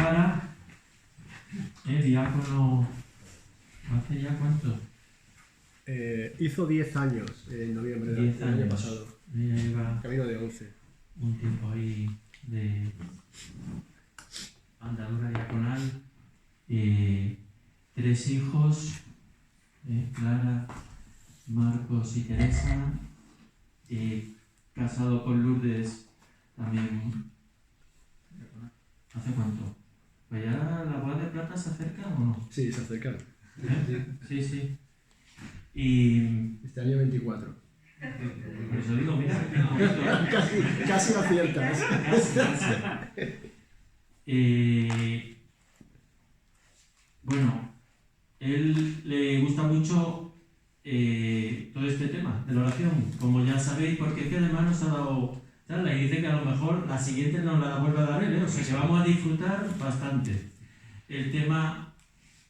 Jara, diácono, ¿hace ya cuánto? Hizo 10 años en noviembre del año pasado. Lleva Camino de 11. un tiempo ahí de andadura diaconal. 3 hijos, Clara, Marcos y Teresa. Casado con Lourdes también. ¿Hace cuánto? Pues ya la boda de plata se acerca o no. Sí, se acerca. Sí, sí. Y Este año 24. por eso digo, mira, qué bonito. Casi aciertas. Casi. Bueno, él le gusta mucho todo este tema de la oración, como ya sabéis, porque es que además nos ha dado charla y dice que a lo mejor la siguiente nos la vuelve a dar él, o sea que vamos a disfrutar bastante. El tema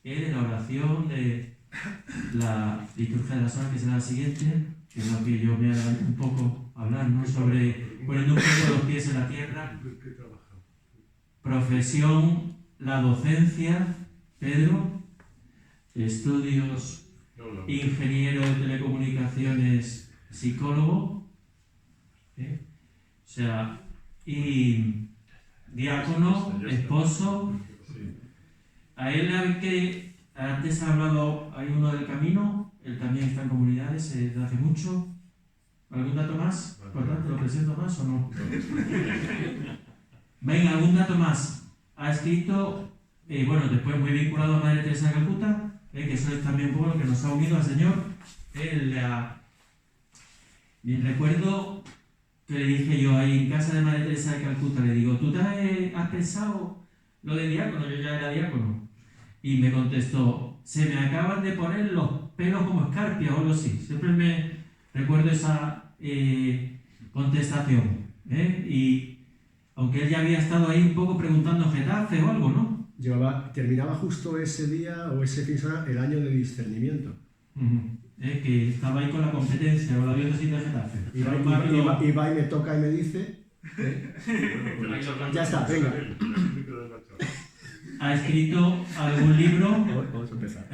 es de la oración, de la liturgia de las horas, que será la siguiente, que es lo que yo me adelanto un poco a hablar, ¿no? Sobre poniendo un poco los pies en la tierra. Profesión, la docencia, Pedro, estudios, ingeniero de telecomunicaciones, psicólogo, o sea, y diácono, esposo. A él, que antes ha hablado, hay uno del camino, él también está en comunidades desde hace mucho. ¿Algún dato más? ¿Por tanto, lo presento más o no? Venga, algún dato más. Ha escrito, bueno, después muy vinculado a Madre Teresa de Calcuta, que eso es también un poco lo que nos ha unido al Señor. Me recuerdo que le dije yo ahí en casa de Madre Teresa de Calcuta, le digo, ¿tú te has pensado lo de diácono? Yo ya era diácono. Y me contestó, se me acaban de poner los pelos como escarpias o algo así. Siempre me recuerdo esa contestación. Y aunque él ya había estado ahí un poco preguntando Getafe o algo, ¿no? Terminaba justo ese día o ese fin de semana el año de discernimiento. Que estaba ahí con la competencia o la diócesis de Getafe. Y va y me toca y me dice, ya está, venga. Ha escrito algún libro Vamos a empezar.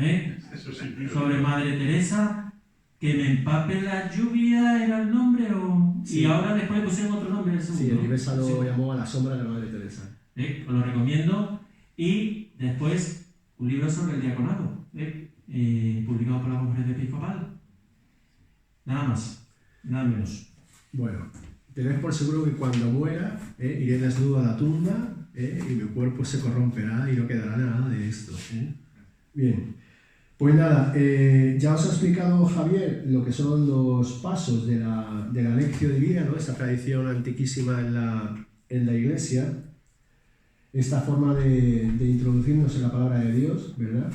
sobre Madre Teresa, que me empape la lluvia era el nombre, Sí. Y ahora después le pusieron otro nombre el segundo. Sí, el Diversa lo llamó A la sombra de la Madre Teresa. Os lo recomiendo. Y después un libro sobre el diaconado, publicado por la Conferencia Episcopal. Nada más, nada menos. Bueno, tened por seguro que cuando muera, iré desnudo a la tumba, y mi cuerpo se corromperá y no quedará nada de esto. Bien, pues nada, ya os ha explicado Javier lo que son los pasos de la Lectio Divina, ¿no? Esta tradición antiquísima en la Iglesia, esta forma de introducirnos en la palabra de Dios, ¿verdad?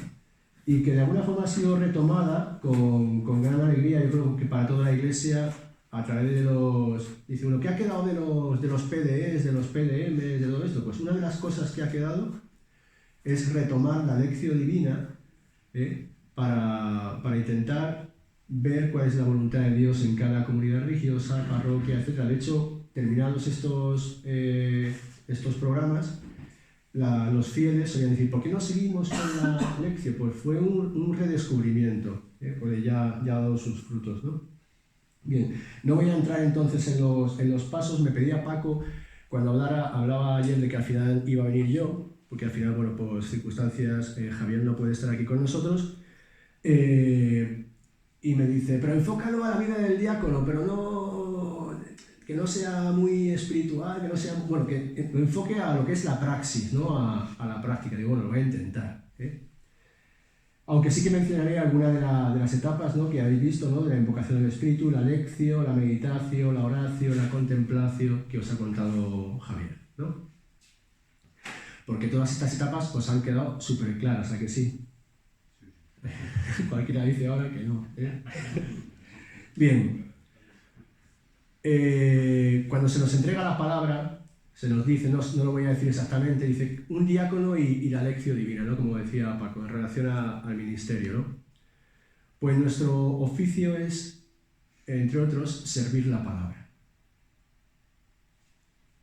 Y que de alguna forma ha sido retomada con gran alegría, yo creo que para toda la Iglesia, a través de dice uno, ¿qué ha quedado de los PDEs, de los PDMs, de todo esto? Pues una de las cosas que ha quedado es retomar la Lectio Divina, para intentar ver cuál es la voluntad de Dios en cada comunidad religiosa, parroquia, etc. De hecho, terminados estos programas, los fieles solían decir, ¿por qué no seguimos con la lección? Pues fue un redescubrimiento, porque ya ha dado sus frutos, ¿no? Bien, no voy a entrar entonces en los pasos. Me pedía Paco, cuando hablaba ayer de que al final iba a venir yo, porque al final, bueno, por circunstancias, Javier no puede estar aquí con nosotros, y me dice, pero enfócalo a la vida del diácono, pero no, que no sea muy espiritual, que no sea, bueno, que lo enfoque a lo que es la praxis, ¿no? A la práctica. Digo, bueno, lo voy a intentar, Aunque sí que mencionaré algunas de las etapas, ¿no? Que habéis visto, ¿no? De la invocación del Espíritu, la lección, la meditación, la oración, la contemplación, que os ha contado Javier, ¿no? Porque todas estas etapas os han quedado súper claras, ¿a que sí? Cualquiera dice ahora que no, Bien. Cuando se nos entrega la palabra, se nos dice, no lo voy a decir exactamente, dice un diácono y la lección divina, ¿no? Como decía Paco, en relación al ministerio, ¿no? Pues nuestro oficio es, entre otros, servir la palabra.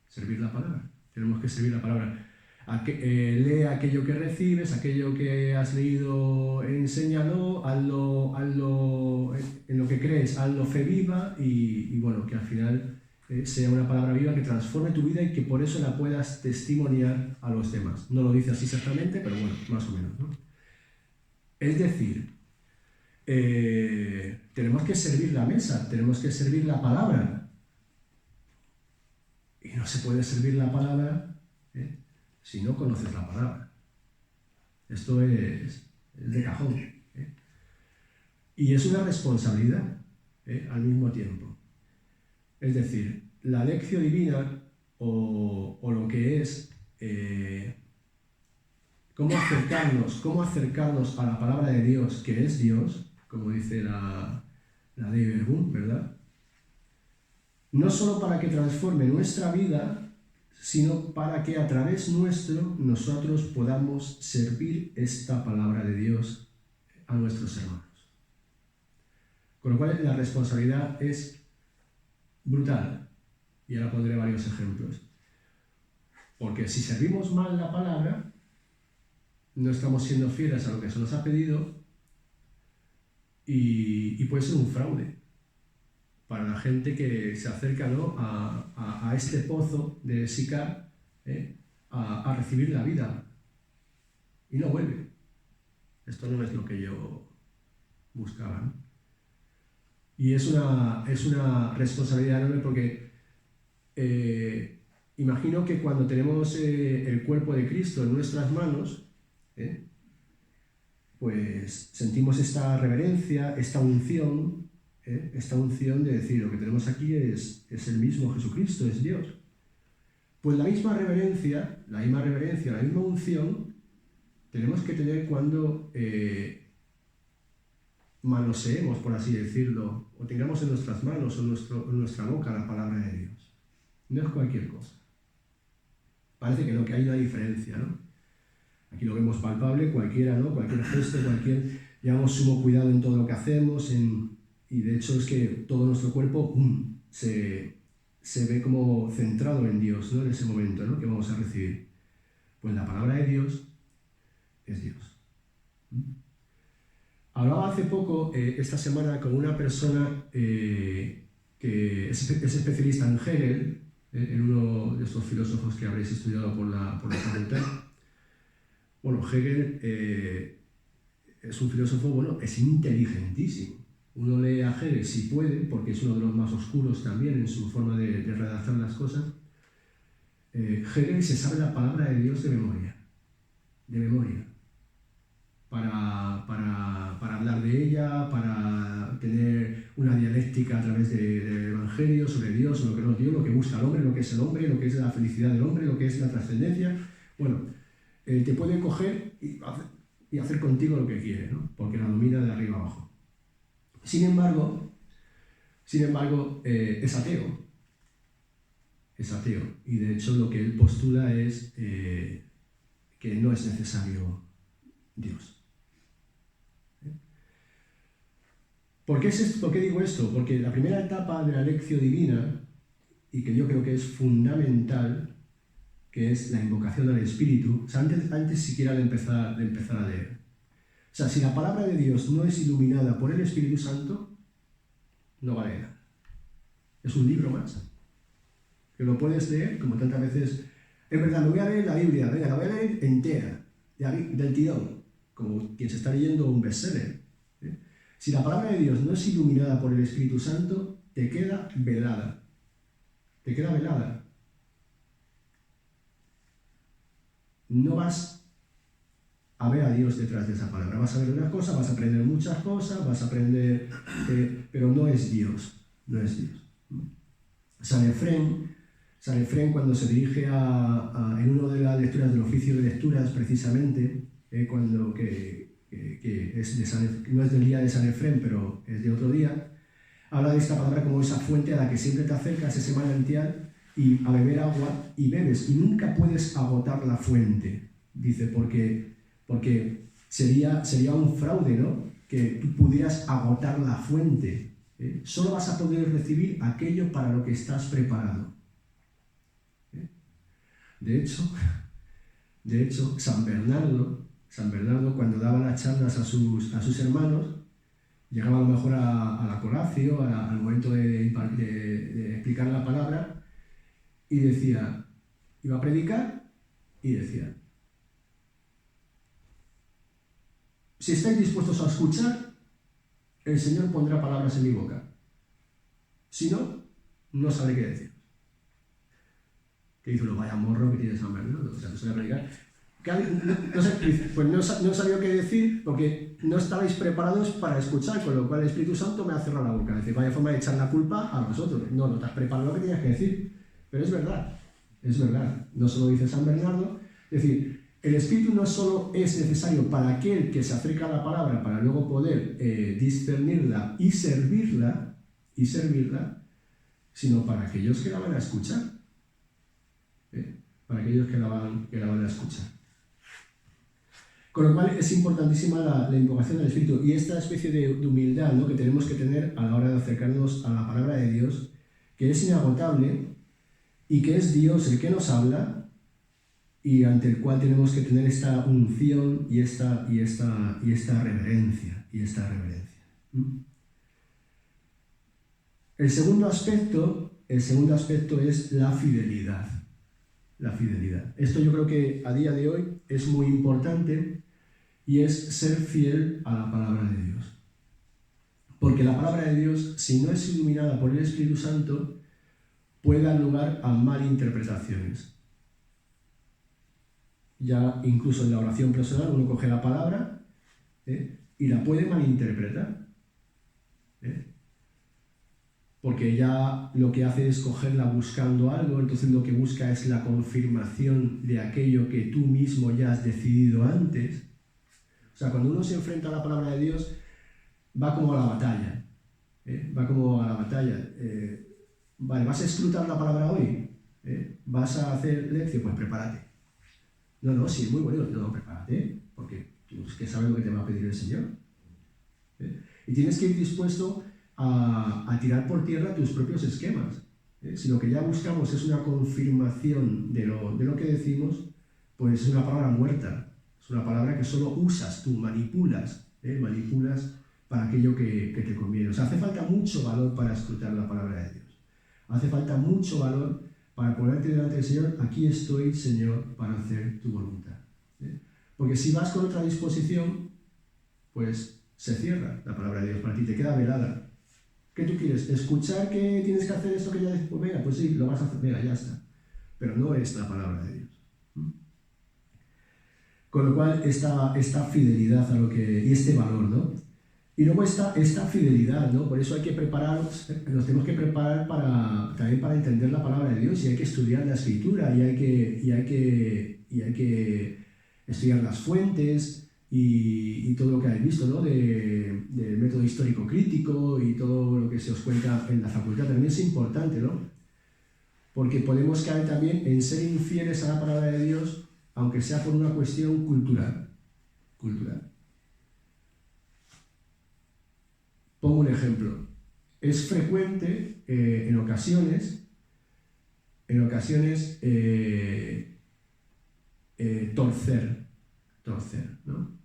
Servir la palabra. Tenemos que servir la palabra. lee aquello que recibes, aquello que has leído, enséñalo, hazlo en lo que crees, hazlo fe viva y bueno, que al final sea una palabra viva que transforme tu vida y que por eso la puedas testimoniar a los demás. No lo dice así exactamente, pero bueno, más o menos, ¿no? Es decir, tenemos que servir la mesa, tenemos que servir la palabra. Y no se puede servir la palabra si no conoces la palabra. Esto es de cajón. Y es una responsabilidad al mismo tiempo. Es decir, la lección divina o lo que es cómo acercarnos a la palabra de Dios, que es Dios, como dice la de Verbum, ¿verdad? No solo para que transforme nuestra vida, sino para que a través nuestro nosotros podamos servir esta palabra de Dios a nuestros hermanos. Con lo cual la responsabilidad es brutal. Y ahora pondré varios ejemplos. Porque si servimos mal la palabra, no estamos siendo fieles a lo que se nos ha pedido y puede ser un fraude para la gente que se acerca, ¿no?, a este pozo de Sicar a recibir la vida y no vuelve. Esto no es lo que yo buscaba, ¿no? Y es una responsabilidad enorme porque imagino que cuando tenemos el cuerpo de Cristo en nuestras manos, pues sentimos esta reverencia, esta unción de decir, lo que tenemos aquí es el mismo Jesucristo, es Dios. Pues la misma reverencia, la misma unción, tenemos que tener cuando manoseemos, por así decirlo, o tengamos en nuestras manos o en nuestra boca la palabra de Dios. No es cualquier cosa. Parece que no, que hay una diferencia, ¿no? Aquí lo vemos palpable, cualquiera, ¿no? Cualquier gesto, llevamos sumo cuidado en todo lo que hacemos, y de hecho es que todo nuestro cuerpo se ve como centrado en Dios, ¿no?, en ese momento, ¿no?, que vamos a recibir. Pues la palabra de Dios es Dios. Hablaba hace poco, esta semana, con una persona que es especialista en Hegel, en uno de estos filósofos que habréis estudiado por la facultad. Bueno, Hegel es un filósofo, bueno, es inteligentísimo. Uno lee a Hegel si puede, porque es uno de los más oscuros también en su forma de redactar las cosas. Hegel se sabe la palabra de Dios de memoria, para hablar de ella, para tener una dialéctica a través del Evangelio sobre Dios, sobre lo que no es Dios, lo que busca el hombre, lo que es el hombre, lo que es la felicidad del hombre, lo que es la trascendencia. Bueno, te puede coger y hacer contigo lo que quiere, ¿no?, porque la domina de arriba abajo. Sin embargo, es ateo. Es ateo. Y de hecho lo que él postula es que no es necesario Dios. ¿Por qué digo esto? Porque la primera etapa de la lección divina, y que yo creo que es fundamental, que es la invocación al Espíritu, o sea, antes siquiera de empezar a leer. O sea, si la palabra de Dios no es iluminada por el Espíritu Santo, no vale nada. Es un libro más, que lo puedes leer, como tantas veces. Es verdad, me voy a leer la Biblia, venga, la voy a leer entera, del tirón, como quien se está leyendo un bestseller. Si la palabra de Dios no es iluminada por el Espíritu Santo, te queda velada. Te queda velada. No vas a ver a Dios detrás de esa palabra. Vas a ver una cosa, vas a aprender muchas cosas, vas a aprender, pero no es Dios. No es Dios. San Efrén, cuando se dirige en una de las lecturas del oficio de lecturas, precisamente, cuando no es del día de San Efrén, pero es de otro día, habla de esta palabra como esa fuente a la que siempre te acercas, ese manantial, y a beber agua, y bebes, y nunca puedes agotar la fuente. Dice, porque sería un fraude, ¿no?, que tú pudieras agotar la fuente. Solo vas a poder recibir aquello para lo que estás preparado. De hecho, De hecho, San Bernardo, cuando daba las charlas a sus hermanos, llegaba a lo mejor a la colatio, al momento de explicar la palabra, y decía, iba a predicar, y decía, si estáis dispuestos a escuchar, el Señor pondrá palabras en mi boca. Si no, no sabré qué decir. Que dice, vaya morro que tiene San Bernardo, o sea, no sabe predicar. Pues no sabía qué decir porque no estabais preparados para escuchar, con lo cual el Espíritu Santo me ha cerrado la boca. Dice, vaya forma de echar la culpa a vosotros. No te has preparado lo que tenías que decir. Pero es verdad. No solo dice San Bernardo. Es decir, el Espíritu no solo es necesario para aquel que se acerca a la palabra para luego poder discernirla y servirla, sino para aquellos que la van a escuchar. Para aquellos que la van a escuchar. Con lo cual es importantísima la invocación del Espíritu y esta especie de humildad, ¿no?, que tenemos que tener a la hora de acercarnos a la palabra de Dios, que es inagotable y que es Dios el que nos habla y ante el cual tenemos que tener esta unción y esta reverencia. El segundo aspecto es la fidelidad. Esto yo creo que a día de hoy es muy importante y es ser fiel a la palabra de Dios. Porque la palabra de Dios, si no es iluminada por el Espíritu Santo, puede dar lugar a malinterpretaciones. Ya incluso en la oración personal uno coge la palabra y la puede malinterpretar. Porque ya lo que hace es cogerla buscando algo, entonces lo que busca es la confirmación de aquello que tú mismo ya has decidido antes. O sea, cuando uno se enfrenta a la palabra de Dios, va como a la batalla. Vale, ¿vas a escrutar la palabra hoy? ¿Vas a hacer lección? Pues prepárate. No, sí, es muy bueno. No, prepárate, porque tú es que sabes lo que te va a pedir el Señor. Y tienes que ir dispuesto a tirar por tierra tus propios esquemas. Si lo que ya buscamos es una confirmación de lo que decimos, pues es una palabra muerta. Es una palabra que solo usas tú, manipulas para aquello que te conviene. O sea, hace falta mucho valor para escrutar la palabra de Dios. Hace falta mucho valor para ponerte delante del Señor. Aquí estoy, Señor, para hacer tu voluntad. Porque si vas con otra disposición, pues se cierra la palabra de Dios para ti, te queda velada. ¿Qué tú quieres? ¿Escuchar que tienes que hacer esto que ya después? Venga, pues sí, lo vas a hacer, venga, ya está. Pero no es la palabra de Dios. Con lo cual, esta fidelidad a lo que... y este valor, ¿no? Y luego esta fidelidad, ¿no? Por eso hay que prepararnos, nos tenemos que preparar también para entender la palabra de Dios y hay que estudiar la Escritura y hay que estudiar las fuentes y todo lo que habéis visto, ¿no? Del método histórico crítico y todo lo que se os cuenta en la facultad también es importante, ¿no? Porque podemos caer también en ser infieles a la palabra de Dios, aunque sea por una cuestión cultural. Pongo un ejemplo. Es frecuente en ocasiones torcer, ¿no?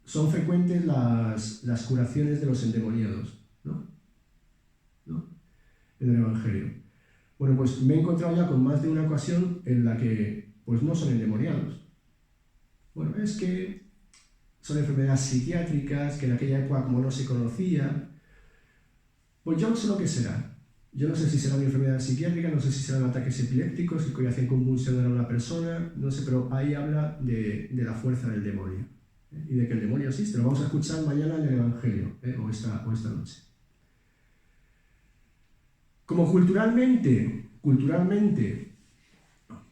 Son frecuentes las curaciones de los endemoniados, ¿no? En el Evangelio. Bueno, pues me he encontrado ya con más de una ocasión en la que pues no son endemoniados. Bueno, es que son enfermedades psiquiátricas que en aquella época como no se conocía. Pues yo no sé lo que será. Yo no sé si serán enfermedades psiquiátricas, no sé si serán ataques epilépticos que hacen convulsionar a una persona, no sé, pero ahí habla de la fuerza del demonio y de que el demonio existe. Lo vamos a escuchar mañana en el Evangelio o esta noche. Como culturalmente,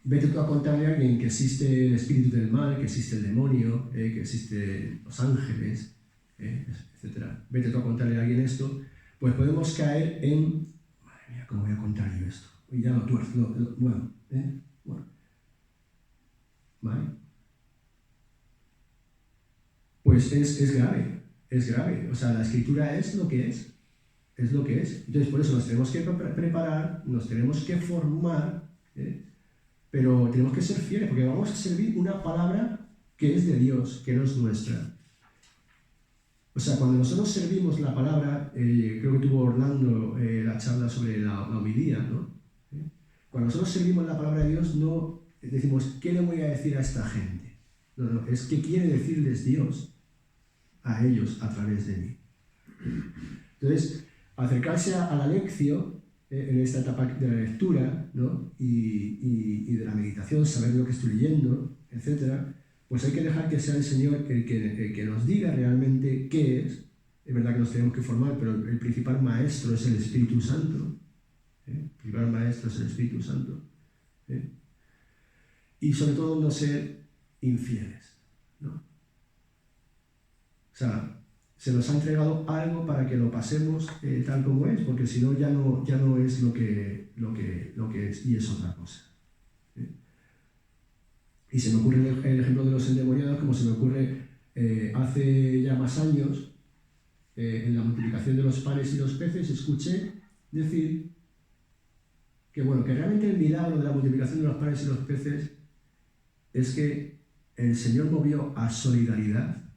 vete tú a contarle a alguien que existe el espíritu del mal, que existe el demonio, que existen los ángeles, etc. Vete tú a contarle a alguien esto, pues podemos caer en... Madre mía, ¿cómo voy a contar yo esto? Y ya lo tuerzo, bueno. ¿Vale? Pues es grave. O sea, la Escritura es lo que es. Entonces, por eso nos tenemos que preparar, nos tenemos que formar, pero tenemos que ser fieles porque vamos a servir una palabra que es de Dios, que no es nuestra. O sea, cuando nosotros servimos la palabra, creo que tuvo Orlando la charla sobre la homilía, ¿no? Cuando nosotros servimos la palabra de Dios, no decimos, ¿qué le voy a decir a esta gente? No, es que quiere decirles Dios a ellos a través de mí. Entonces, acercarse a la lección, en esta etapa de la lectura, ¿no? y de la meditación, saber lo que estoy leyendo, etc., pues hay que dejar que sea el Señor el que nos diga realmente qué es. Es verdad que nos tenemos que formar, pero el principal maestro es el Espíritu Santo. El principal maestro es el Espíritu Santo. Y sobre todo no ser infieles, ¿no? O sea, se nos ha entregado algo para que lo pasemos tal como es, porque si no ya no es lo que es, y es otra cosa. Y se me ocurre el ejemplo de los endemoniados, como se me ocurre hace ya más años, en la multiplicación de los panes y los peces, escuché decir que realmente el milagro de la multiplicación de los panes y los peces es que el Señor movió a solidaridad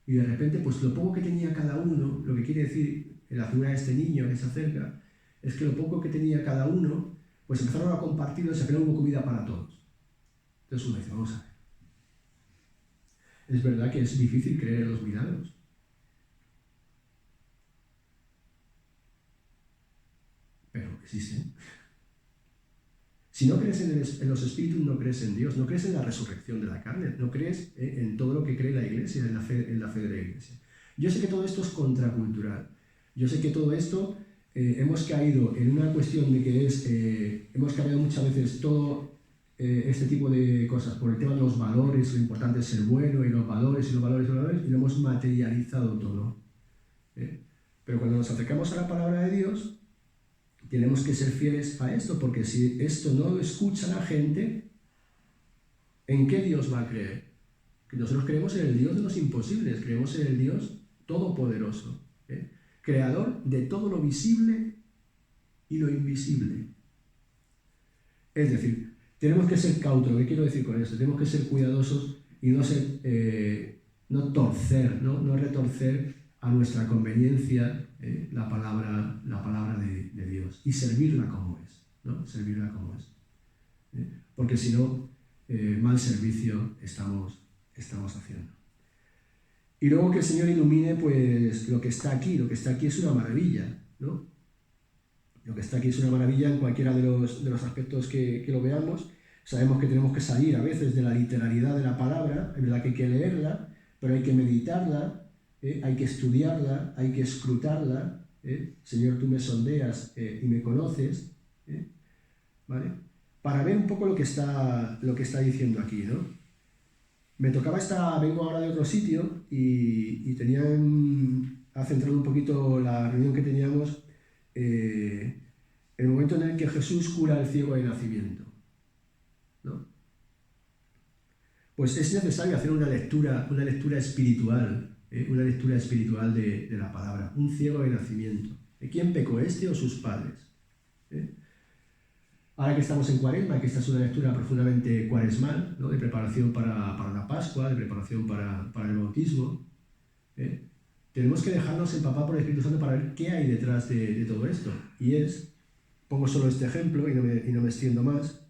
y de repente pues lo poco que tenía cada uno, lo que quiere decir en la figura de este niño que se acerca, es que lo poco que tenía cada uno, pues empezaron a compartirlo y se creó comida para todos. Entonces uno dice, vamos a ver. Es verdad que es difícil creer en los milagros. Pero existen. Si no crees en los espíritus, no crees en Dios, no crees en la resurrección de la carne, no crees en todo lo que cree la Iglesia, en la fe de la Iglesia. Yo sé que todo esto es contracultural. Yo sé que todo esto hemos caído en una cuestión de que hemos cambiado muchas veces todo este tipo de cosas por el tema de los valores, lo importante es ser bueno, y los valores, y lo hemos materializado todo. Pero cuando nos acercamos a la palabra de Dios, tenemos que ser fieles a esto, porque si esto no lo escucha la gente, ¿en qué Dios va a creer? Que nosotros creemos en el Dios de los imposibles, creemos en el Dios todopoderoso, creador de todo lo visible y lo invisible. Es decir, tenemos que ser cautos. ¿Qué quiero decir con esto? Tenemos que ser cuidadosos y no torcer, no retorcer a nuestra conveniencia la palabra de Dios y servirla como es, ¿no? Servirla como es. Porque si no, mal servicio estamos haciendo. Y luego que el Señor ilumine pues lo que está aquí. Lo que está aquí es una maravilla, ¿no? Lo que está aquí es una maravilla en cualquiera de los aspectos que lo veamos. Sabemos que tenemos que salir a veces de la literalidad de la palabra, es verdad que hay que leerla, pero hay que meditarla, hay que estudiarla, hay que escrutarla. Señor, tú me sondeas y me conoces, ¿vale? Para ver un poco lo que está diciendo aquí, ¿no? Me tocaba vengo ahora de otro sitio y ha centrado un poquito la reunión que teníamos el momento en el que Jesús cura al ciego de nacimiento, ¿no? Pues es necesario hacer una lectura espiritual, una lectura espiritual de la palabra. Un ciego de nacimiento. ¿De quién pecó, este o sus padres? Ahora que estamos en Cuaresma, que esta es una lectura profundamente cuaresmal, ¿no? De preparación para la Pascua, de preparación para el bautismo, tenemos que dejarnos empapar por el Espíritu Santo para ver qué hay detrás de todo esto. Y pongo solo este ejemplo y no me extiendo más,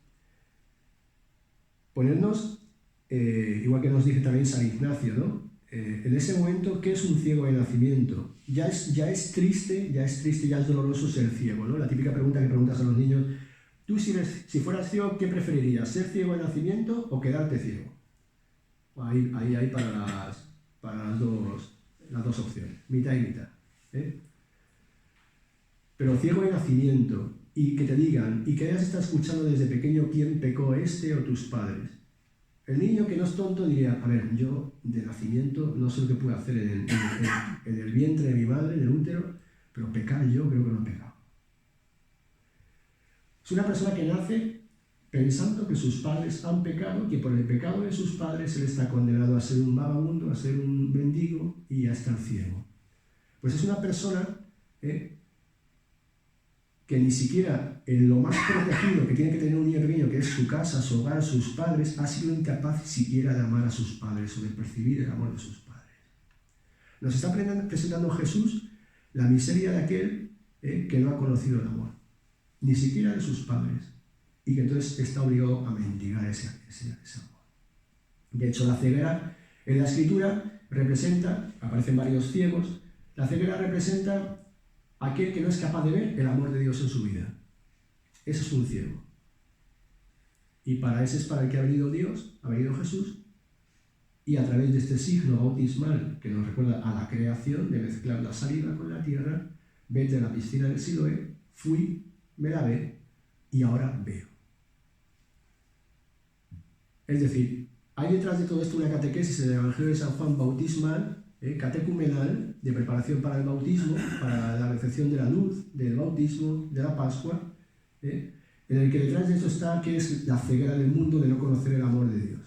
ponernos, igual que nos dice también San Ignacio, ¿no? En ese momento, ¿qué es un ciego de nacimiento? Ya es triste, ya es doloroso ser ciego, ¿no? La típica pregunta que preguntas a los niños, tú si fueras ciego, ¿qué preferirías? ¿Ser ciego de nacimiento o quedarte ciego? Ahí hay para las dos opciones, mitad y mitad. Pero ciego de nacimiento, y que te digan, y que hayas estado escuchando desde pequeño quién pecó, este o tus padres. El niño que no es tonto diría, a ver, yo de nacimiento no sé lo que puedo hacer en el vientre de mi madre, en el útero, pero pecar yo creo que no he pecado. Es una persona que nace pensando que sus padres han pecado, que por el pecado de sus padres él está condenado a ser un vagabundo, a ser un mendigo y a estar ciego. Pues es una persona que que ni siquiera en lo más protegido que tiene que tener un niño pequeño, que es su casa, su hogar, sus padres, ha sido incapaz siquiera de amar a sus padres o de percibir el amor de sus padres. Nos está presentando Jesús la miseria de aquel que no ha conocido el amor, ni siquiera de sus padres, y que entonces está obligado a mendigar ese amor. De hecho, la ceguera en la Escritura representa, aparecen varios ciegos, la ceguera representa aquel que no es capaz de ver el amor de Dios en su vida. Ese es un ciego. Y para ese es para el que ha venido Dios, ha venido Jesús, y a través de este signo bautismal que nos recuerda a la creación, de mezclar la saliva con la tierra, vete a la piscina del Siloé, fui, me lavé y ahora veo. Es decir, hay detrás de todo esto una catequesis en el Evangelio de San Juan bautismal, catecumenal, de preparación para el bautismo, para la recepción de la luz, del bautismo, de la Pascua, en el que detrás de esto está que es la ceguera del mundo de no conocer el amor de Dios.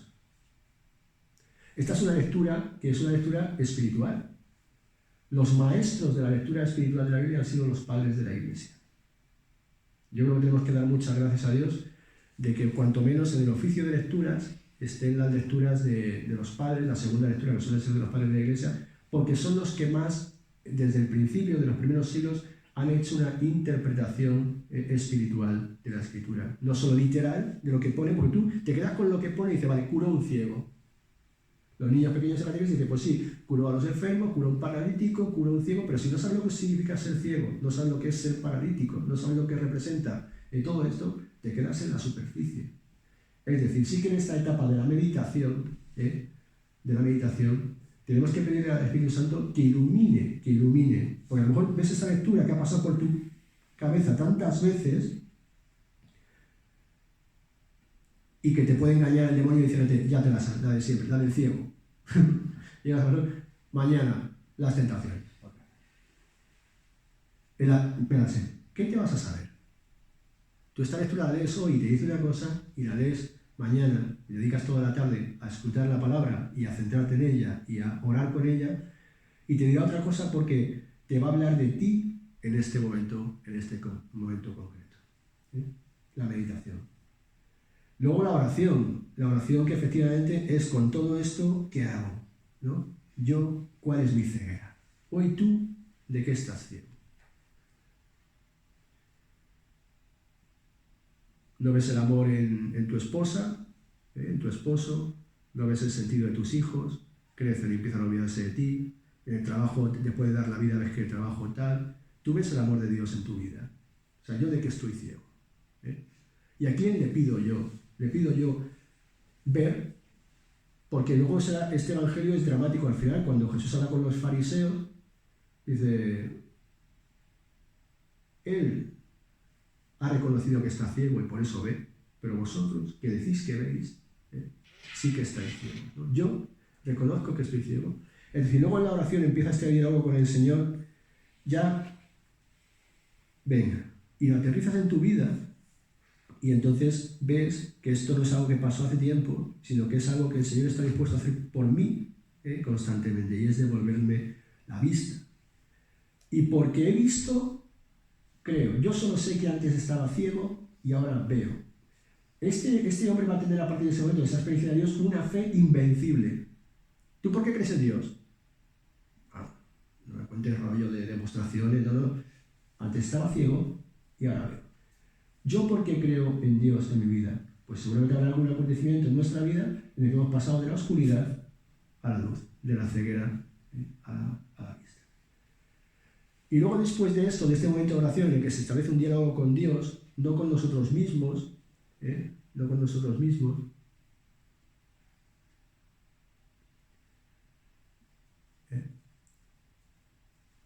Esta es una lectura que es una lectura espiritual. Los maestros de la lectura espiritual de la Biblia han sido los padres de la Iglesia. Yo creo que tenemos que dar muchas gracias a Dios de que cuanto menos en el oficio de lecturas estén las lecturas de los padres, la segunda lectura que suele ser de los padres de la Iglesia, porque son los que más, desde el principio de los primeros siglos, han hecho una interpretación espiritual de la Escritura. No solo literal, de lo que pone, porque tú te quedas con lo que pone y dices, vale, curó un ciego. Los niños pequeños en la catequesis dicen, pues sí, curó a los enfermos, curó a un paralítico, curó a un ciego, pero si no sabes lo que significa ser ciego, no sabes lo que es ser paralítico, no sabes lo que representa todo esto, te quedas en la superficie. Es decir, sí que en esta etapa de la meditación, tenemos que pedir al Espíritu Santo que ilumine, porque a lo mejor ves esa lectura que ha pasado por tu cabeza tantas veces y que te puede engañar el demonio diciéndote, ya te la sabes, la de siempre, la del ciego. Y mañana, las tentaciones. Espérate, ¿qué te vas a saber? Tú esta lectura la lees hoy y te dice una cosa, y la lees mañana, y dedicas toda la tarde a escuchar la palabra y a centrarte en ella y a orar con ella, y te dirá otra cosa porque te va a hablar de ti en este momento concreto. La meditación. Luego la oración que efectivamente es con todo esto, ¿qué hago? ¿No? Yo, ¿cuál es mi ceguera? Hoy tú, ¿de qué estás ciego? ¿No ves el amor en tu esposa, en tu esposo? ¿No ves el sentido de tus hijos? Crecen y empiezan a olvidarse de ti. En el trabajo te puede dar la vida, ves que el trabajo tal. Tú ves el amor de Dios en tu vida. O sea, ¿yo de qué estoy ciego? ¿Y a quién le pido yo? Le pido yo ver, porque luego este evangelio es dramático al final, cuando Jesús habla con los fariseos, dice, él ha reconocido que está ciego y por eso ve, pero vosotros, que decís que veis, sí que estáis ciegos, ¿no? Yo reconozco que estoy ciego. Es decir, luego en la oración empieza este diálogo con el Señor, ya, venga, y lo aterrizas en tu vida, y entonces ves que esto no es algo que pasó hace tiempo, sino que es algo que el Señor está dispuesto a hacer por mí constantemente, y es devolverme la vista. Y porque he visto, creo. Yo solo sé que antes estaba ciego y ahora veo. Este hombre va a tener a partir de ese momento, de esa experiencia de Dios, una fe invencible. ¿Tú por qué crees en Dios? No me cuentes rollo de demostraciones, no. Antes estaba ciego y ahora veo. ¿Yo por qué creo en Dios en mi vida? Pues seguramente habrá algún acontecimiento en nuestra vida en el que hemos pasado de la oscuridad a la luz, de la ceguera a la vista. Y luego después de esto, de este momento de oración en el que se establece un diálogo con Dios, no con nosotros mismos,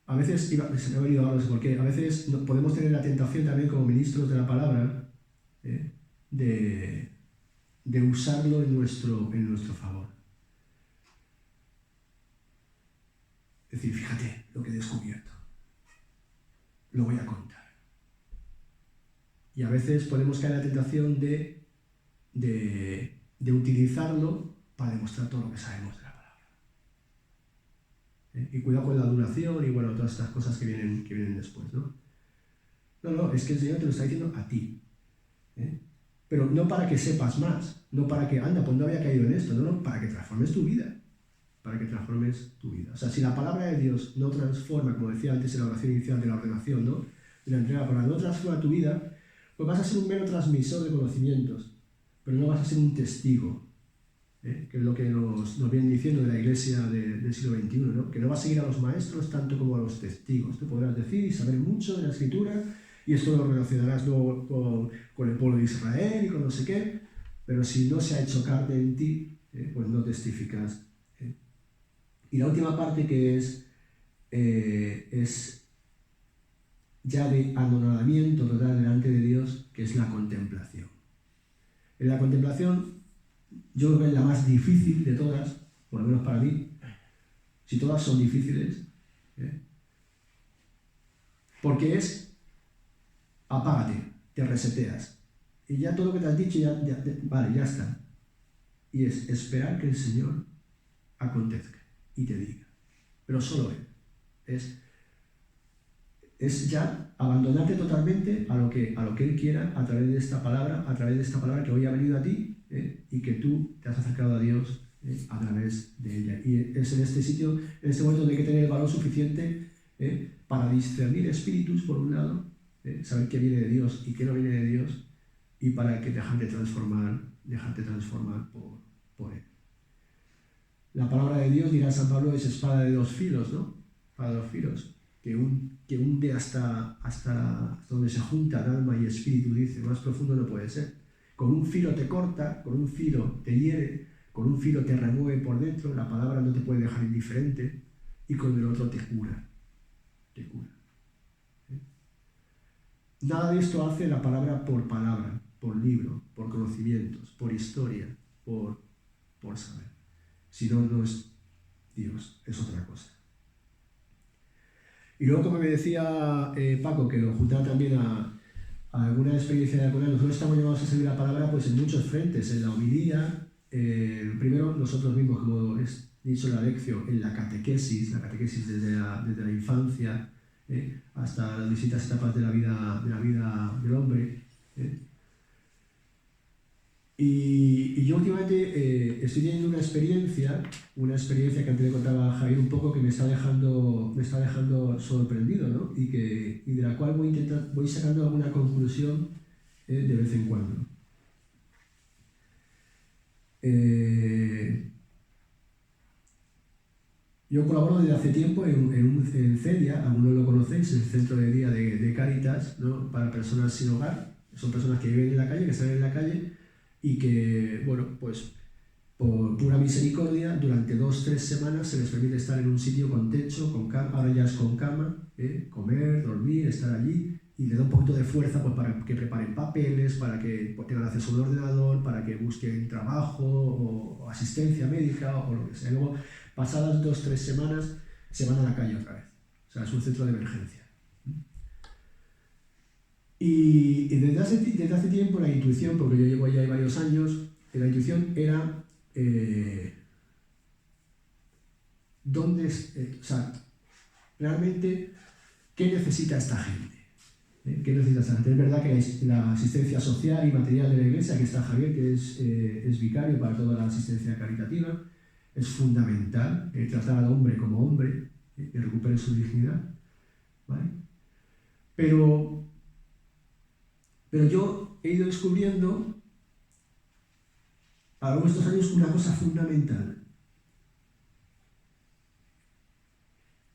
A veces, se me ha venido ahora, no sé por qué, a veces podemos tener la tentación también como ministros de la palabra de usarlo en nuestro favor. Es decir, fíjate lo que he descubierto. Lo voy a contar. Y a veces podemos caer en la tentación de utilizarlo para demostrar todo lo que sabemos de la palabra. Y cuidado con la duración y bueno, todas estas cosas que vienen después, ¿no? No, es que el Señor te lo está diciendo a ti. Pero no para que sepas más, no para que, anda, pues no había caído en esto, no, para que transformes tu vida. Para que transformes tu vida. O sea, si la palabra de Dios no transforma, como decía antes en la oración inicial de la ordenación, ¿no? De la entrega de la palabra, no transforma tu vida, pues vas a ser un mero transmisor de conocimientos, pero no vas a ser un testigo, que es lo que nos vienen diciendo de la iglesia del siglo XXI, ¿no? Que no vas a seguir a los maestros tanto como a los testigos. Tú podrás decir y saber mucho de la Escritura, y esto lo relacionarás luego con el pueblo de Israel y con no sé qué, pero si no se ha hecho carne en ti, pues no testificas. Y la última parte que es ya de anonadamiento total delante de Dios, que es la contemplación. En la contemplación, yo creo que es la más difícil de todas, por lo menos para mí, si todas son difíciles, porque es apágate, te reseteas, y ya todo lo que te has dicho, vale, ya está. Y es esperar que el Señor acontezca y te diga, pero solo Él. Es ya abandonarte totalmente a lo que Él quiera a través de esta palabra que hoy ha venido a ti, y que tú te has acercado a Dios a través de ella. Y es en este sitio, en este momento donde hay que tener el valor suficiente para discernir espíritus, por un lado, saber qué viene de Dios y qué no viene de Dios, y para que dejarte transformar por Él. La palabra de Dios, dirá San Pablo, es espada de dos filos, ¿no? Espada de dos filos, que hunde hasta donde se juntan alma y espíritu, dice, más profundo no puede ser. Con un filo te corta, con un filo te hiere, con un filo te remueve por dentro, la palabra no te puede dejar indiferente, y con el otro te cura. Nada de esto hace la palabra, por libro, por conocimientos, por historia, por saber. Si no, no es Dios, es otra cosa. Y luego, como me decía Paco, que lo juntaba también a alguna experiencia de alguna, nosotros estamos llamados a servir la palabra pues en muchos frentes, en la homilía, primero nosotros mismos, como he dicho en la lección, en la catequesis desde la infancia hasta las distintas etapas de la vida del hombre. Y yo últimamente estoy teniendo una experiencia que antes le contaba a Javier un poco, que me está dejando sorprendido, ¿no? Y de la cual voy sacando alguna conclusión de vez en cuando. Yo colaboro desde hace tiempo en CEDIA, algunos lo conocéis, el Centro de Día de Cáritas, ¿no? Para personas sin hogar. Son personas que viven en la calle, que están en la calle, y que, bueno, pues por pura misericordia, durante 2-3 semanas se les permite estar en un sitio con techo, con cama, ahora ya es con cama, comer, dormir, estar allí, y le da un poquito de fuerza pues, para que preparen papeles, para que pues, tengan acceso a un ordenador, para que busquen trabajo o asistencia médica o lo que sea. Luego, pasadas 2-3 semanas, se van a la calle otra vez. O sea, es un centro de emergencia. Y desde hace tiempo la intuición, porque yo llevo ya varios años, la intuición era realmente qué necesita esta gente. ¿Qué necesita esta gente? Es verdad que la asistencia social y material de la Iglesia, aquí está Javier, que es vicario para toda la asistencia caritativa, es fundamental tratar al hombre como hombre, que recupere su dignidad, ¿vale? Pero yo he ido descubriendo a lo largo de estos años una cosa fundamental.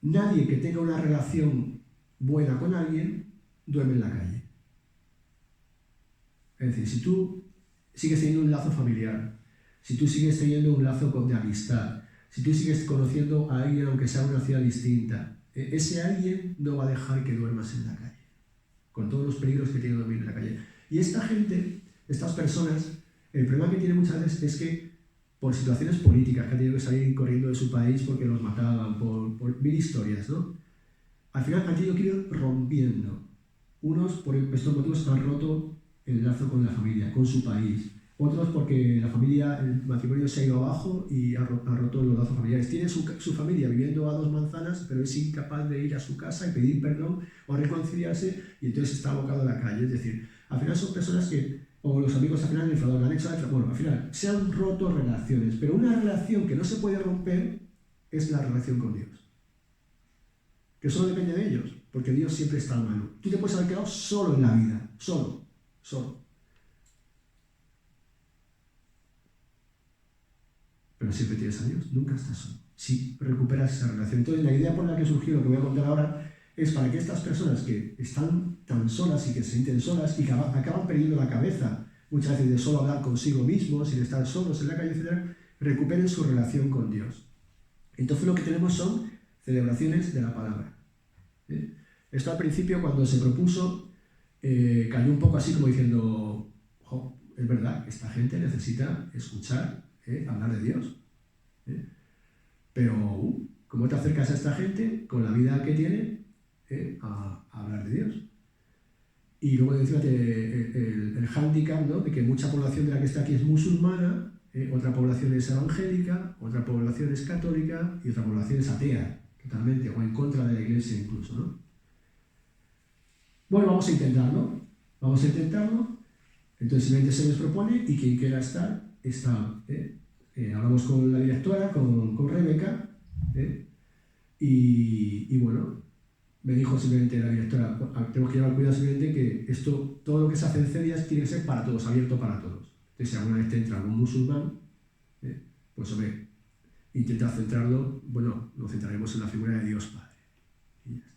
Nadie que tenga una relación buena con alguien duerme en la calle. Es decir, si tú sigues teniendo un lazo familiar, si tú sigues teniendo un lazo de amistad, si tú sigues conociendo a alguien aunque sea en una ciudad distinta, ese alguien no va a dejar que duermas en la calle, con todos los peligros que tiene dormir en la calle. Y esta gente, estas personas, el problema que tienen muchas veces es que por situaciones políticas, que han tenido que salir corriendo de su país porque los mataban, por mil historias, ¿no? Al final han tenido que ir rompiendo. Unos, por estos motivos, han roto el lazo con la familia, con su país. otros porque la familia, el matrimonio se ha ido abajo y ha roto los lazos familiares. Tiene su familia viviendo a 2 manzanas, pero es incapaz de ir a su casa y pedir perdón o reconciliarse, y entonces está abocado a la calle. Es decir, al final son personas que, o los amigos al final han enfadado, han hecho, bueno, al final se han roto relaciones, pero una relación que no se puede romper es la relación con Dios, que solo depende de ellos, porque Dios siempre está a mano. Tú te puedes haber quedado solo en la vida, solo. Pero siempre tienes a Dios, nunca estás solo. Si recuperas esa relación. Entonces, la idea por la que surgió lo que voy a contar ahora es para que estas personas que están tan solas y que se sienten solas y que acaban perdiendo la cabeza, muchas veces de solo hablar consigo mismos, sin estar solos en la calle, etc., recuperen su relación con Dios. Entonces, lo que tenemos son celebraciones de la palabra. Esto al principio, cuando se propuso, cayó un poco así como diciendo, es verdad, esta gente necesita escuchar, hablar de Dios. Pero, ¿cómo te acercas a esta gente con la vida que tiene a hablar de Dios? Y luego, fíjate, el hándicap, ¿no?, de que mucha población de la que está aquí es musulmana, otra población es evangélica, otra población es católica y otra población es atea, totalmente, o en contra de la iglesia incluso, ¿no? Bueno, vamos a intentarlo. Entonces, simplemente se les propone y quien quiera estar, está. Hablamos con la directora, con Rebeca, y bueno, me dijo simplemente la directora, tenemos que llevar cuidado simplemente que esto, todo lo que se hace en CEDIAS tiene que ser para todos, abierto para todos. Entonces, si alguna vez te entra algún musulmán, pues hombre, intenta centrarlo, bueno, lo centraremos en la figura de Dios Padre. Y ya está.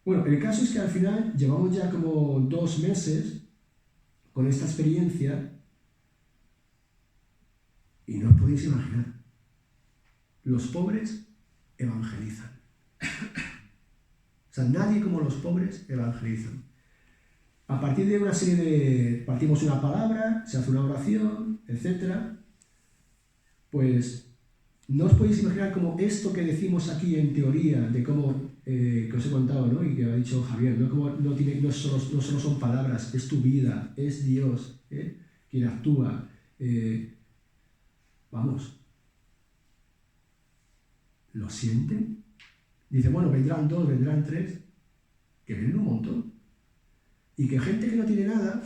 Bueno, el caso es que al final llevamos ya como 2 meses con esta experiencia y no os podéis imaginar, los pobres evangelizan. O sea, nadie como los pobres evangelizan. A partir de una serie de... partimos una palabra, se hace una oración, etc. Pues no os podéis imaginar cómo esto que decimos aquí en teoría, de cómo, que os he contado, ¿no?, y que ha dicho Javier, ¿no?, cómo no solo son palabras, es tu vida, es Dios quien actúa. Vamos, ¿lo sienten? Dice, bueno, vendrán 2, vendrán 3, que vienen un montón. Y que gente que no tiene nada,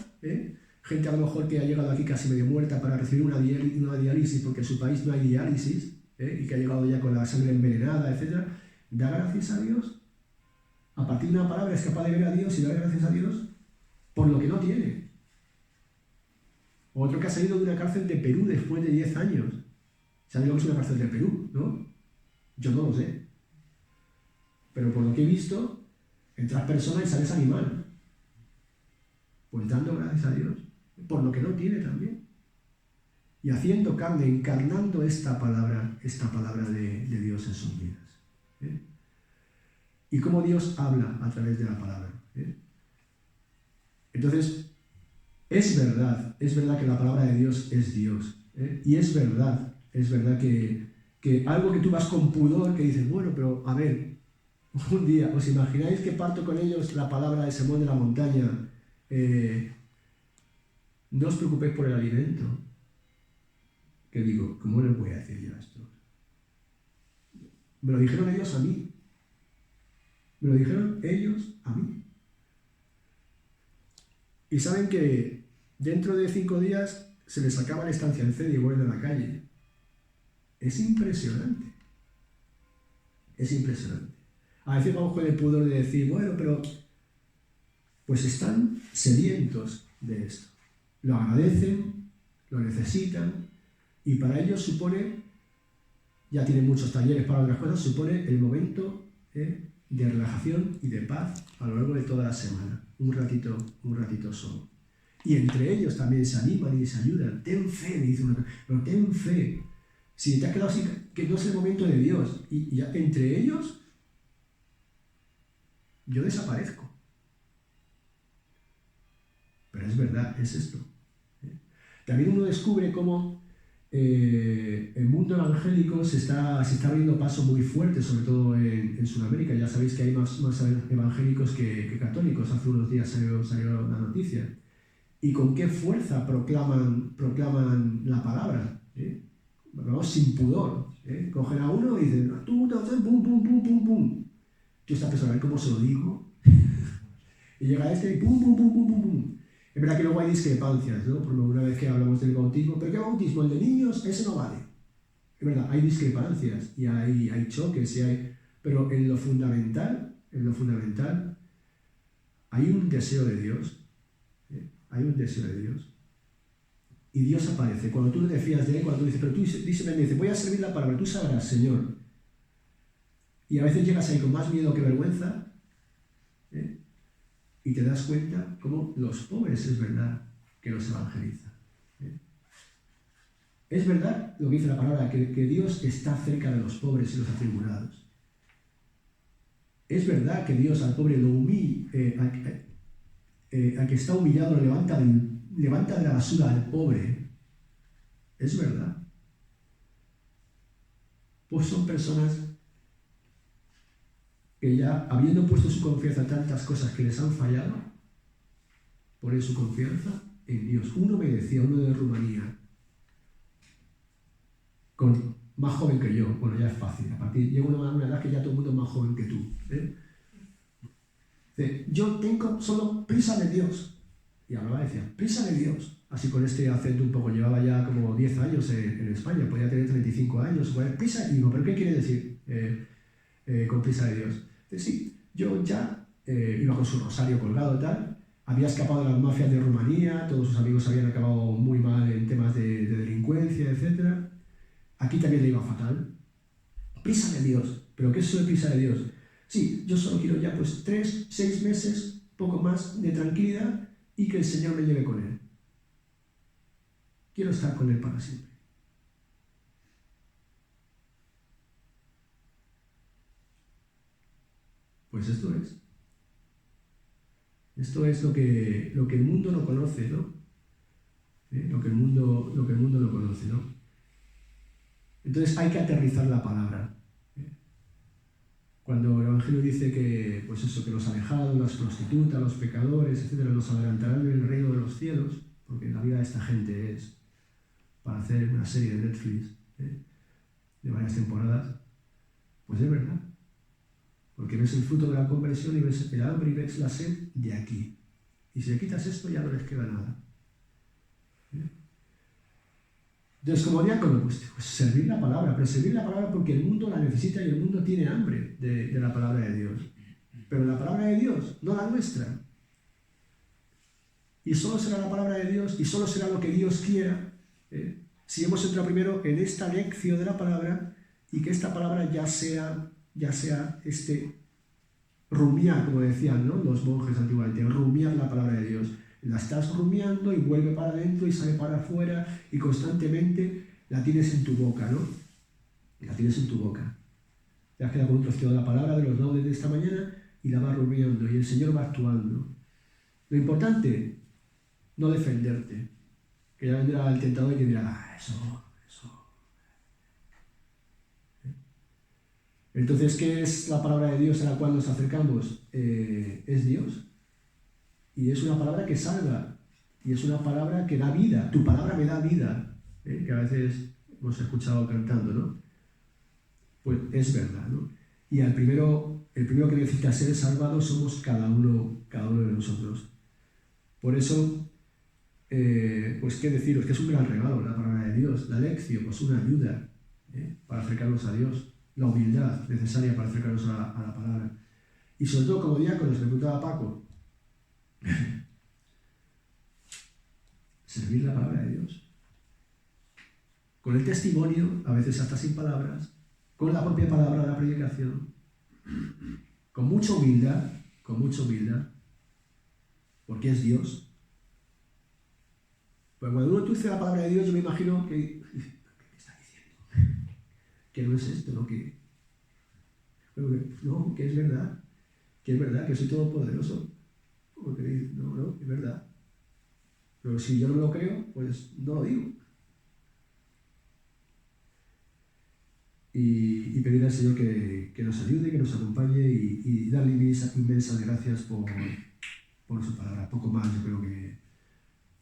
gente a lo mejor que ha llegado aquí casi medio muerta para recibir una diálisis porque en su país no hay diálisis, y que ha llegado ya con la sangre envenenada, etc., da gracias a Dios. A partir de una palabra es capaz de ver a Dios y dar gracias a Dios por lo que no tiene. Otro que ha salido de una cárcel de Perú después de 10 años. ¿Sabéis lo que es una cárcel de Perú, no? Yo no lo sé. Pero por lo que he visto, entras persona y sales animal. Pues dando gracias a Dios por lo que no tiene también. Y haciendo carne, encarnando esta palabra de Dios en sus vidas. Y cómo Dios habla a través de la palabra. Entonces, es verdad que la palabra de Dios es Dios. Y es verdad que algo que tú vas con pudor, que dices, bueno, pero a ver, un día, ¿os imagináis que parto con ellos la palabra de Sermón de la Montaña? No os preocupéis por el alimento. Que digo, ¿cómo les voy a decir yo esto? Me lo dijeron ellos a mí. Y saben que dentro de 5 días se les acaba la estancia en CEDIAS y vuelven a la calle. Es impresionante. A veces vamos con el pudor de decir, bueno, pero pues están sedientos de esto. Lo agradecen, lo necesitan, y para ellos supone, ya tienen muchos talleres para otras cosas, supone el momento de relajación y de paz a lo largo de toda la semana. Un ratito solo. Y entre ellos también se animan y se ayudan. Ten fe, me dice uno, pero ten fe. Si te has quedado así, que no es el momento de Dios. Y ya, entre ellos, yo desaparezco. Pero es verdad, es esto. También uno descubre cómo el mundo evangélico se está abriendo paso muy fuerte, sobre todo en Sudamérica. Ya sabéis que hay más evangélicos que católicos. Hace unos días salió la noticia. y con qué fuerza proclaman la palabra. Vamos, sin pudor. Cogen a uno y dicen, tú, pum, pum, pum, pum, pum. Yo esta persona, a ver cómo se lo digo. Y llega este y pum, pum, pum, pum, pum, pum. Es verdad que luego hay discrepancias, ¿no? Por una vez que hablamos del bautismo, ¿pero qué bautismo? El de niños, ese no vale. Es verdad, hay discrepancias y hay choques, pero en lo fundamental, hay un deseo de Dios. Hay un deseo de Dios. Y Dios aparece. Cuando tú te fías de Él, cuando tú dices, pero tú dices, voy a servir la palabra, tú sabrás, Señor. Y a veces llegas ahí con más miedo que vergüenza, y te das cuenta cómo los pobres es verdad que los evangeliza. Es verdad lo que dice la palabra, que Dios está cerca de los pobres y los atribulados. Es verdad que Dios al pobre lo humilla, al que está humillado lo levanta de la basura al pobre. Es verdad. Pues son personas que ya, habiendo puesto su confianza en tantas cosas que les han fallado, ponen su confianza en Dios. Uno me decía, uno de Rumanía, más joven que yo, bueno, ya es fácil, llega una edad que ya todo el mundo es más joven que tú. Dice, yo tengo solo prisa de Dios. Y hablaba, decía, prisa de Dios. Así con este acento un poco, llevaba ya como 10 años en España, podía tener 35 años, prisa, y digo, ¿pero qué quiere decir con prisa de Dios? Dice, sí, yo ya iba con su rosario colgado y tal, había escapado de las mafias de Rumanía, todos sus amigos habían acabado muy mal en temas de delincuencia, etc. Aquí también le iba fatal. Prisa de Dios. ¿Pero qué es eso de prisa de Dios? Sí, yo solo quiero ya pues 3, 6 meses, poco más de tranquilidad y que el Señor me lleve con Él. Quiero estar con Él para siempre. Pues esto es. Esto es lo que el mundo no conoce, ¿no? Lo que el mundo no conoce, ¿no? Entonces hay que aterrizar la palabra. Cuando el Evangelio dice que, pues eso, que los alejados, las prostitutas, los pecadores, etcétera, los adelantarán en el reino de los cielos, porque la vida de esta gente es para hacer una serie de Netflix de varias temporadas, pues es verdad. Porque ves el fruto de la conversión y ves el hambre y ves la sed de aquí. Y si le quitas esto ya no les queda nada. Entonces, como diácono, pues servir la palabra, pero servir la palabra porque el mundo la necesita y el mundo tiene hambre de la palabra de Dios. Pero la palabra de Dios, no la nuestra. Y solo será la palabra de Dios y solo será lo que Dios quiera, si hemos entrado primero en esta lección de la palabra y que esta palabra ya sea rumiar, como decían, ¿no?, los monjes antiguamente, rumiar la palabra de Dios. La estás rumiando y vuelve para adentro y sale para afuera y constantemente la tienes en tu boca, ¿no? La tienes en tu boca. Te has quedado con un trocito de la palabra de los laudes de esta mañana y la vas rumiando y el Señor va actuando. Lo importante, no defenderte. Que ya vendrá el tentador y te dirá, eso. Entonces, ¿qué es la palabra de Dios a la cual nos acercamos? Es Dios. Y es una palabra que salva. Y es una palabra que da vida. Tu palabra me da vida. Que a veces hemos escuchado cantando, ¿no? Pues es verdad, ¿no? Y el primero que necesita ser salvado somos cada uno de nosotros. Por eso, pues qué deciros, que es un gran regalo la palabra de Dios. La lección, pues una ayuda para acercarnos a Dios. La humildad necesaria para acercarnos a la palabra. Y sobre todo como diáconos, me preguntaba Paco, servir la palabra de Dios. Con el testimonio, a veces hasta sin palabras, con la propia palabra de la predicación, con mucha humildad, porque es Dios. Pues cuando uno dice la palabra de Dios, yo me imagino que, ¿qué está diciendo? Que no es esto, ¿no? Que es verdad, que soy todopoderoso. Porque no, es verdad. Pero si yo no lo creo, pues no lo digo. Y pedir al Señor que nos ayude, que nos acompañe y darle inmensas gracias por su palabra. Poco más yo creo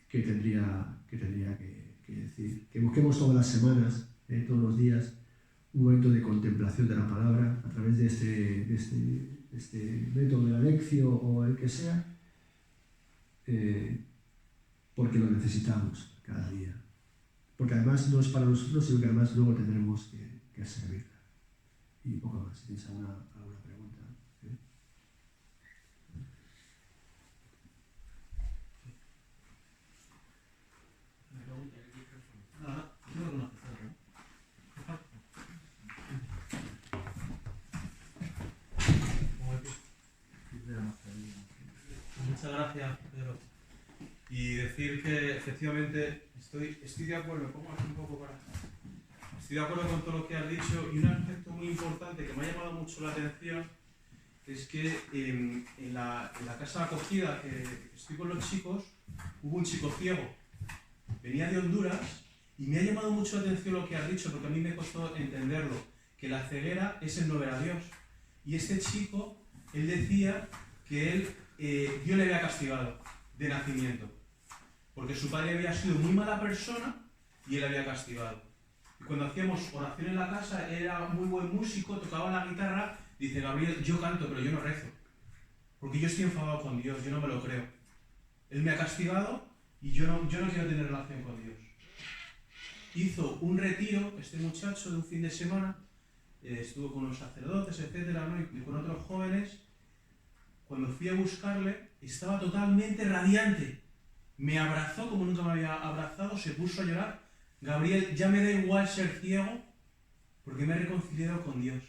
que tendría que decir. Que busquemos todas las semanas, todos los días, un momento de contemplación de la palabra a través de este método de la lección o el que sea, porque lo necesitamos cada día. Porque además no es para nosotros, sino que además luego tendremos que servirla. Y poco más. ¿Tienes alguna pregunta? ¿Sí? Muchas gracias, Pedro. Y decir que efectivamente estoy de acuerdo, me pongo aquí un poco para... Estoy de acuerdo con todo lo que has dicho y un aspecto muy importante que me ha llamado mucho la atención es que en la casa de acogida que estoy con los chicos hubo un chico ciego, venía de Honduras y me ha llamado mucho la atención lo que has dicho porque a mí me costó entenderlo, que la ceguera es el no ver a Dios. Y este chico, él decía que Dios le había castigado de nacimiento, porque su padre había sido muy mala persona y él había castigado. Y cuando hacíamos oración en la casa, él era muy buen músico, tocaba la guitarra, dice: Gabriel, yo canto, pero yo no rezo, porque yo estoy enfadado con Dios, yo no me lo creo. Él me ha castigado y yo no quiero tener relación con Dios. Hizo un retiro, este muchacho, de un fin de semana, estuvo con los sacerdotes, etcétera, ¿no? Y con otros jóvenes. Cuando fui a buscarle, estaba totalmente radiante. Me abrazó como nunca me había abrazado, se puso a llorar. Gabriel, ya me da igual ser ciego porque me he reconciliado con Dios.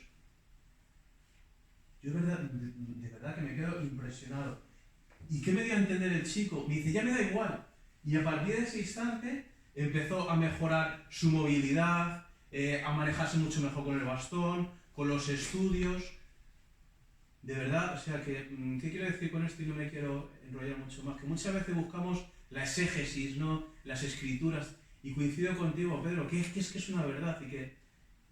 Yo de verdad que me quedo impresionado. ¿Y qué me dio a entender el chico? Me dice: ya me da igual. Y a partir de ese instante empezó a mejorar su movilidad, a manejarse mucho mejor con el bastón, con los estudios. De verdad, o sea, ¿qué quiero decir con esto? Y no me quiero enrollar mucho más. Que muchas veces buscamos la exégesis, ¿no? Las escrituras. Y coincido contigo, Pedro, que es una verdad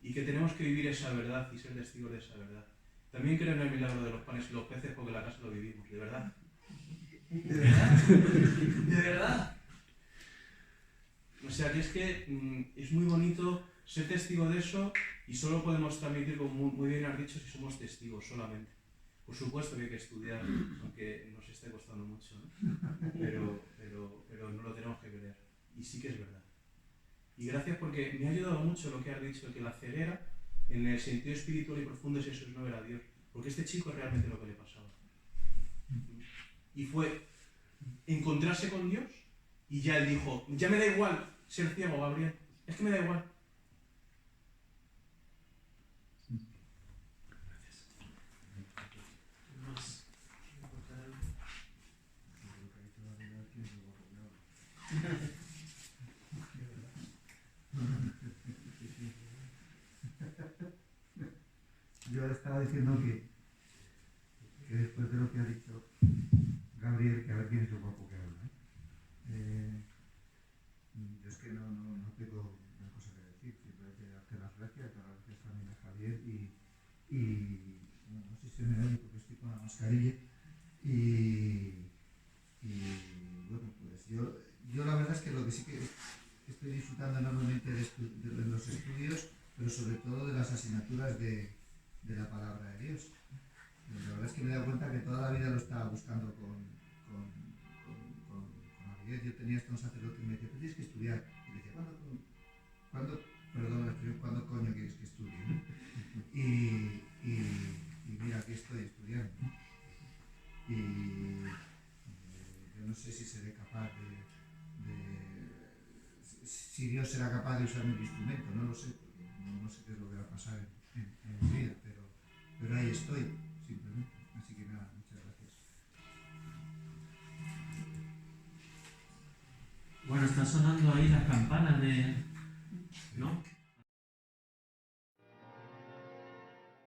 y que tenemos que vivir esa verdad y ser testigos de esa verdad. También creo en el milagro de los panes y los peces porque en la casa lo vivimos, de verdad. ¿De verdad? ¿De verdad? O sea, que es muy bonito ser testigo de eso y solo podemos transmitir, como muy bien has dicho, si somos testigos solamente. Por supuesto que hay que estudiar, aunque nos esté costando mucho, ¿no? Pero no lo tenemos que creer. Y sí que es verdad. Y gracias porque me ha ayudado mucho lo que has dicho, que la ceguera, en el sentido espiritual y profundo, es eso, es no ver a Dios. Porque este chico es realmente lo que le pasaba. Y fue encontrarse con Dios y ya él dijo: ya me da igual ser ciego, Gabriel, es que me da igual. Yo estaba diciendo que después de lo que ha dicho Gabriel, que a ver quién es lo guapo que habla. Yo es que no tengo una cosa que decir, simplemente darte las gracias, dar las gracias también a Javier y no sé si me oye porque estoy con la mascarilla y bueno, pues yo la verdad es que lo que sí que estoy disfrutando enormemente de los estudios, pero sobre todo de las asignaturas de la palabra de Dios. La verdad es que me he dado cuenta que toda la vida lo estaba buscando con Javier. Yo tenía hasta un sacerdote que me decía: tienes que estudiar. Y le decía: ¿cuándo coño quieres que estudie? ¿No? Y mira, aquí estoy estudiando. Y yo no sé si seré capaz si Dios será capaz de usar mi instrumento, no lo sé, porque no sé qué es lo que va a pasar en mi vida, pero ahí estoy, simplemente. Así que nada, muchas gracias. Bueno, están sonando ahí las campanas de... ¿no?